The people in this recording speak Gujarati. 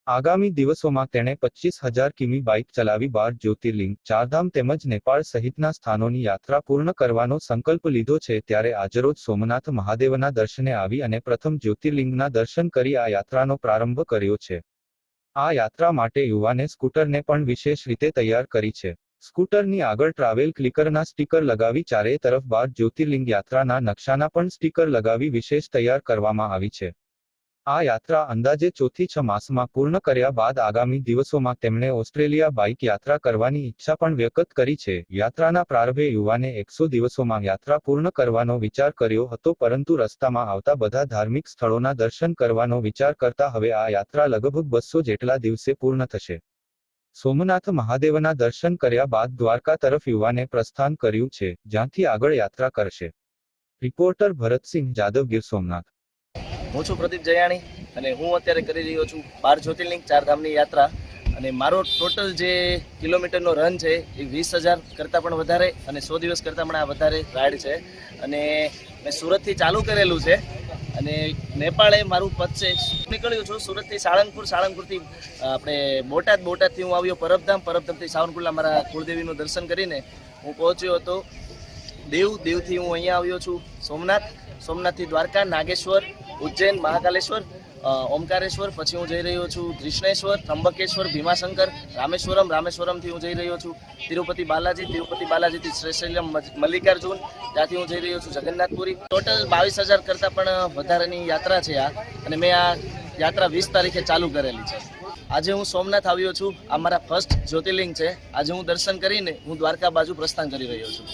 આગામી દિવસોમાં તેણે 25,000 કિમી બાઇક ચલાવી 12 જ્યોતિર્લિંગ, ચારધામ તેમજ નેપાળ સહિતના સ્થાનોની યાત્રા પૂર્ણ કરવાનો સંકલ્પ લીધો છે. ત્યારે આજરોજ સોમનાથ મહાદેવના દર્શને આવી અને પ્રથમ જ્યોતિર્લિંગના દર્શન કરી આ યાત્રાનો પ્રારંભ કર્યો છે. આ યાત્રા માટે યુવાને સ્કૂટરને પણ વિશેષ રીતે તૈયાર કરી છે. સ્કૂટરની આગળ ટ્રાવેલ ક્લિકરના સ્ટીકર લગાવી ચારેય તરફ 12 જ્યોતિર્લિંગ યાત્રાના નકશાના પણ સ્ટીકર લગાવી વિશેષ તૈયાર કરવામાં આવી છે. આ યાત્રા અંદાજે 4 થી 6 માસમાં પૂર્ણ કર્યા બાદ આગામી દિવસોમાં તેમણે ઓસ્ટ્રેલિયા બાઇક યાત્રા કરવાની ઈચ્છા પણ વ્યક્ત કરી છે. યાત્રાના પ્રારંભે યુવાને 100 દિવસોમાં યાત્રા પૂર્ણ કરવાનો વિચાર કર્યો હતો, પરંતુ રસ્તામાં આવતા બધા ધાર્મિક સ્થળોના દર્શન કરવાનો વિચાર કરતા હવે આ યાત્રા લગભગ 200 જેટલા દિવસે પૂર્ણ થશે. સોમનાથ મહાદેવના દર્શન કર્યા બાદ દ્વારકા તરફ યુવાને પ્રસ્થાન કર્યું છે, જ્યાંથી આગળ યાત્રા કરશે. રિપોર્ટર ભરતસિંહ જાદવ, ગીર સોમનાથ. હું છું પ્રદીપ જયાણી અને હું અત્યારે કરી રહ્યો છું 12 જ્યોતિર્લિંગ ચારધામની યાત્રા. અને મારો ટોટલ જે કિલોમીટરનો રન છે એ 20,000 કરતાં પણ વધારે અને 100 દિવસ કરતાં પણ વધારે રાઇડ છે. અને મેં સુરતથી ચાલુ કરેલું છે અને નેપાળે મારું પદ છે. નીકળ્યું છું સુરતથી સાળંગપુરથી આપણે બોટાદથી હું આવ્યો પરબધામથી સાવરકુંડલા મારા કુળદેવીનું દર્શન કરીને હું પહોંચ્યો હતો દીવથી હું અહીંયા આવ્યો છું સોમનાથથી દ્વારકા, નાગેશ્વર, ઉજ્જૈન, મહાકાલેશ્વર, ઓમકારેશ્વર, પછી હું જઈ રહ્યો છું કૃષ્ણેશ્વર, ત્રંબકેશ્વર, ભીમાશંકર, રામેશ્વરમથી હું જઈ રહ્યો છું તિરુપતિ બાલાજીથી શ્રીશૈલમ, મલ્લિકાર્જુન, ત્યાંથી હું જઈ રહ્યો છું જગન્નાથપુરી. ટોટલ 22,000 કરતાં પણ વધારેની યાત્રા છે આ, અને મેં આ યાત્રા 20 તારીખે ચાલુ કરેલી છે. આજે હું સોમનાથ આવ્યો છું. આ મારા ફર્સ્ટ જ્યોતિર્લિંગ છે. આજે હું દર્શન કરીને હું દ્વારકા બાજુ પ્રસ્થાન કરી રહ્યો છું.